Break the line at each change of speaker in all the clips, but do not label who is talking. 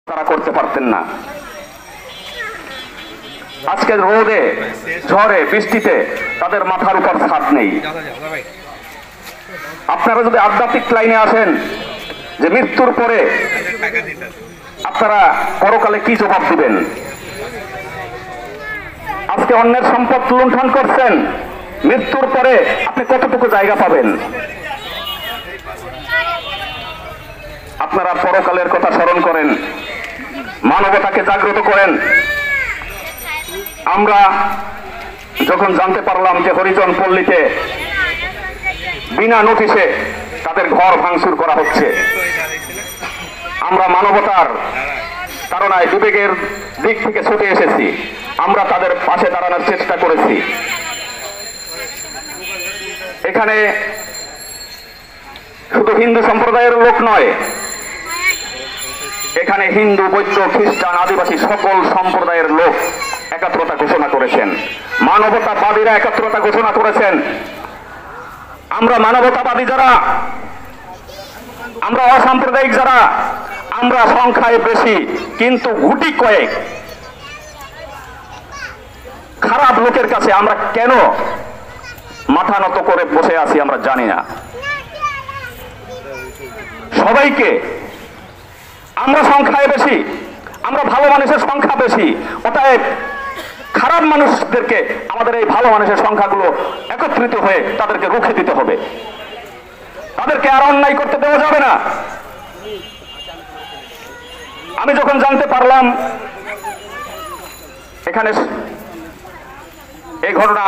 তারা করতে পারতেন না। আজকে রোদে ঝড়ে বৃষ্টিতে তাদের মাথার উপর ছাদ নেই। আপনারা যদি আধ্যাত্মিক লাইনে আসেন যে মৃত্যুর পরে আপনারা পরকালে কি জবাব দিবেন? আজকে অন্যের সম্পদ লুণ্ঠন করছেন, মৃত্যুর পরে আপনি কতটুকু জায়গা পাবেন? আপনারা পরকালের কথা স্মরণ করেন, মানবতাকে জাগ্রত করেন। আমরা যখন জানতে পারলাম যে হরিজন পল্লীতে বিনা নোটিশে তাদের ঘর ভাঙচুর করা হচ্ছে, আমরা মানবতার তাড়নায় বিবেকের দিক থেকে ছুটে এসেছি। আমরা তাদের পাশে দাঁড়ানোর চেষ্টা করেছি। এখানে শুধু হিন্দু সম্প্রদায়ের লোক নয়, এখানে হিন্দু, বৌদ্ধ, খ্রিস্টান, আদিবাসী সকল সম্প্রদায়ের লোক একাত্রতা ঘোষণা করেছেন। মানবতাবাদীরা একাত্রতা ঘোষণা করেছেন। আমরা মানবতাবাদী যারা, আমরা অসাম্প্রদায়িক যারা, আমরা সংখ্যায় বেশি কিন্তু গুটি কয়েক খারাপ লোকের কাছে আমরা কেন মাথা নত করে বসে আছি আমরা জানি না। সবাইকে আমরা সংখ্যায় বেশি, আমরা ভালো মানুষের সংখ্যা বেশি, অতএব খারাপ মানুষদেরকে আমাদের এই ভালো মানুষের সংখ্যাগুলো একত্রিত হয়ে তাদেরকে রুখে দিতে হবে। তাদেরকে আর অন্যায় করতে দেওয়া যাবে না। আমি যখন জানতে পারলাম এখানে এই ঘটনা,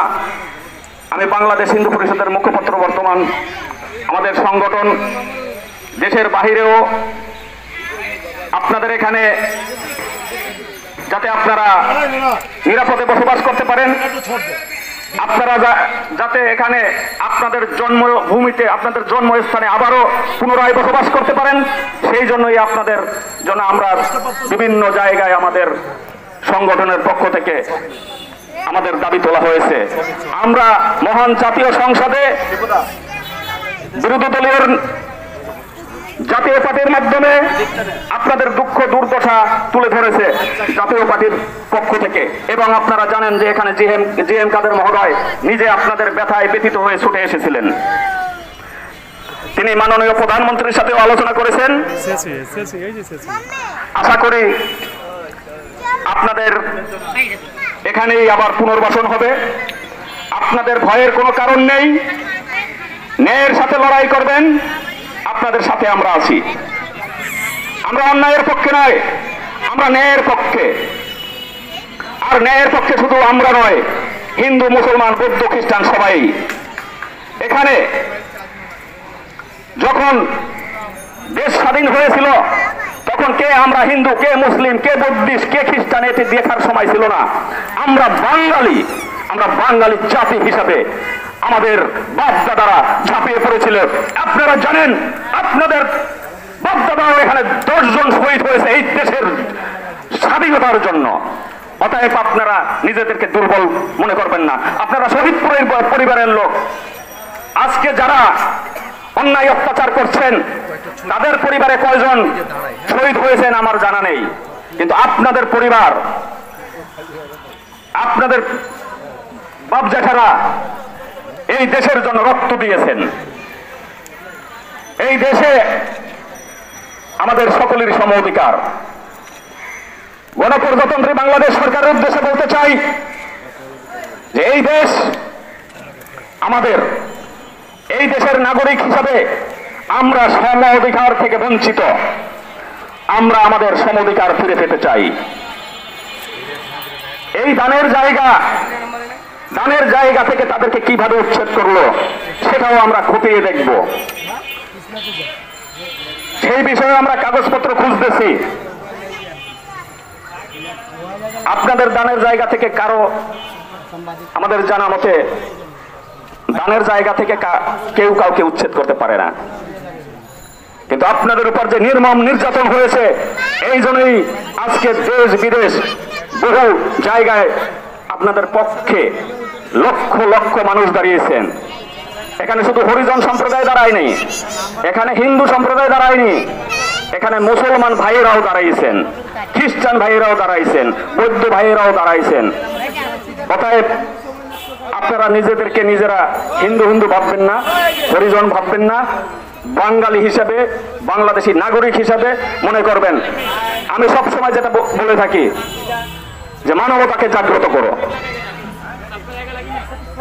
আমি বাংলাদেশ হিন্দু পরিষদের মুখপাত্র, বর্তমান আমাদের সংগঠন দেশের বাহিরেও আপনাদের এখানে যাতে আপনারা নিরাপদে বসবাস করতে পারেন, আপনারা যাতে এখানে আপনাদের জন্মভূমিতে, আপনাদের জন্মস্থানে আবারও পুনরায় বসবাস করতে পারেন, সেই জন্যই আপনাদের জন্য আমরা বিভিন্ন জায়গায় আমাদের সংগঠনের পক্ষ থেকে আমাদের দাবি তোলা হয়েছে। আমরা মহান জাতীয় সংসদে বিরোধী দলীয় জাতীয় পার্টির মাধ্যমে আপনাদের দুঃখ দুর্দশা তুলে ধরেছে জাতীয় পার্টির পক্ষ থেকে, এবং আপনারা জানেন যে এখানে জিএম কাদের মহোদয় নিজে আপনাদের ব্যথায় ব্যথিত হয়ে ছুটে এসেছিলেন। তিনি মাননীয় প্রধানমন্ত্রীর সাথে আলোচনা করেছেন। আশা করি আপনাদের এখানেই আবার পুনর্বাসন হবে। আপনাদের ভয়ের কোনো কারণ নেই, ন্যায়ের সাথে লড়াই করবেন, আপনাদের সাথে আমরা আছি। আমরা অন্যায়ের পক্ষে নয়, আমরা ন্যায়ের পক্ষে। আর ন্যায়ের পক্ষে শুধু আমরা নয়, হিন্দু, মুসলমান, বৌদ্ধ, খ্রিস্টান সবাই। এখানে যখন দেশ স্বাধীন হয়েছিল তখন কে আমরা হিন্দু, কে মুসলিম, কে বুদ্ধিস্ট, কে খ্রিস্টান এটি দেখার সময় ছিল না। আমরা বাঙালি, আমরা বাঙালি জাতি হিসাবে আমাদের বাপ দাদারা ঝাঁপিয়ে পড়েছিল। আপনারা জানেন আপনাদের বাপ দাদাও এখানে 10 জন শহীদ হয়েছে এই দেশের স্বাধীনতার জন্য। অতএব আপনারা নিজেদেরকে দুর্বল মনে করবেন না। আপনারা শহীদ পরিবারের লোক। আজকে যারা অন্যায় অত্যাচার করছেন তাদের পরিবারে কয়জন শহীদ হয়েছেন আমার জানা নেই, কিন্তু আপনাদের পরিবার, আপনাদের বাপ জ্যাঠারা এই দেশের জন্য রক্ত দিয়েছেন। এই দেশে আমাদের সকলেরই সম অধিকার। গণপ্রজাতন্ত্রী বাংলাদেশ সরকারের উদ্দেশ্যে বলতে চাই যে এই দেশ আমাদের, এই দেশের নাগরিক হিসাবে আমরা সম অধিকার থেকে বঞ্চিত। আমরা আমাদের সম অধিকার ফিরে পেতে চাই। এই দানের জায়গা থেকে তাদেরকে কিভাবে উচ্ছেদ করলো সেটাও আমরা খতিয়ে দেখব। সেই বিষয়ে আমরা কাগজপত্র খুঁজতেছি। আপনাদের দানের জায়গা থেকে কারো, আমাদের জানা মতে দানের জায়গা থেকে কেউ কাউকে উচ্ছেদ করতে পারে না, কিন্তু আপনাদের উপর যে নির্মম নির্যাতন হয়েছে, এই জন্যই আজকে দেশ বিদেশ বহু জায়গায় আপনাদের পক্ষে লক্ষ লক্ষ মানুষ দাঁড়িয়েছেন। এখানে শুধু হরিজন সম্প্রদায় দাঁড়ায়নি, এখানে হিন্দু সম্প্রদায় দাঁড়ায়নি, এখানে মুসলমান ভাইয়েরাও দাঁড়াইছেন, খ্রিস্টান ভাইয়েরাও দাঁড়াইছেন, বৌদ্ধ ভাইয়েরাও দাঁড়াইছেন। অতএব আপনারা নিজেদেরকে নিজেরা হিন্দু হিন্দু ভাববেন না, হরিজন ভাববেন না, বাঙালি হিসাবে, বাংলাদেশী নাগরিক হিসাবে মনে করবেন। আমি সবসময় যেটা বলে থাকি যে মানবতাকে জাগ্রত করো,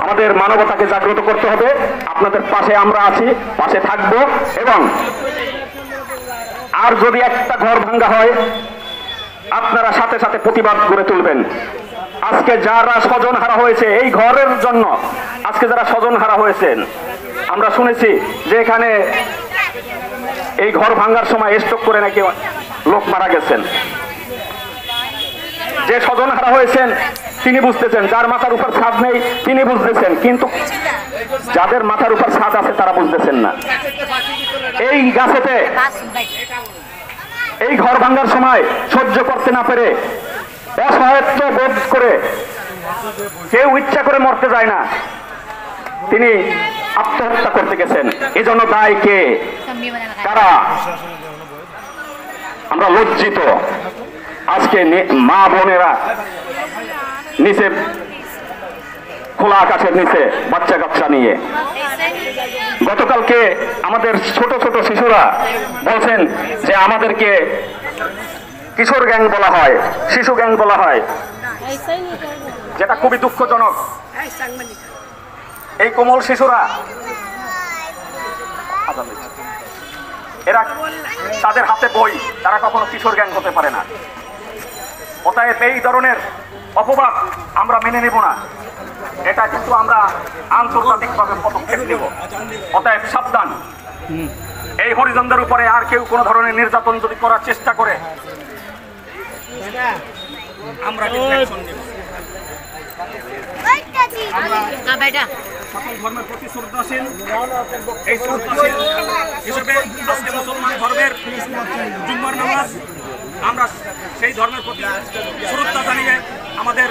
আমাদের মানবতাকে জাগ্রত করতে হবে। আপনাদের পাশে আমরা আছি, পাশে থাকব। এবং আর যদি একটা ঘর ভাঙ্গা হয় আপনারা সাথে সাথে প্রতিবাদ গড়ে তুলবেন। আজকে যারা স্বজন হারা হয়েছে এই ঘরের জন্য, আজকে যারা স্বজন হারা হয়েছেন, আমরা শুনেছি যে এখানে এই ঘর ভাঙ্গার সময় স্ট্রোক করে নাকি লোক মারা গেছেন। যে স্বজন হারা হয়েছেন তিনি বুঝতেছেন, যার মাথার উপর ছাদ নেই তিনি বুঝতেছেন, কিন্তু যাদের মাথার উপর ছাদ আছে তারা বুঝতেছেন না। এই গাছেতে এই ঘর ভাঙ্গার সময় সহ্য করতে না পেরে, অসহায়ত্ব বোধ করে, কেউ ইচ্ছা করে মরতে যায় না, তিনি আত্মহত্যা করতে গেছেন। এজন্য দায় কে? কারা? আমরা লজ্জিত। আজকে মা বোনেরা নিচে খোলা আকাশের নিচে বাচ্চা কাচ্চা নিয়ে, গতকালকে আমাদের ছোট ছোট শিশুরা বলছেন যে আমাদেরকে কিশোর গ্যাং বলা হয়, শিশু গ্যাং বলা হয়, যেটা খুবই দুঃখজনক। এই কোমল শিশুরা এরা তাদের হাতে বই, তারা কখনো কিশোর গ্যাং হতে পারে না। অতএব এই ধরনের অপবাদ আমরা মেনে নেব না, এটা কিন্তু আমরা আন্তর্জাতিকভাবে পদক্ষেপ নেব। অতএব সাবধান, এই হরিজনদের উপরে আর কেউ কোনো ধরনের নির্যাতন যদি করার চেষ্টা করে আমরা সকল ধর্মের প্রতি শ্রদ্ধাশীল, এই শ্রদ্ধাশীল হিসেবে আজকে মুসলমান ধর্মের জুম্মার নামাজ, আমরা সেই ধর্মের প্রতি শ্রদ্ধা জানিয়ে আমাদের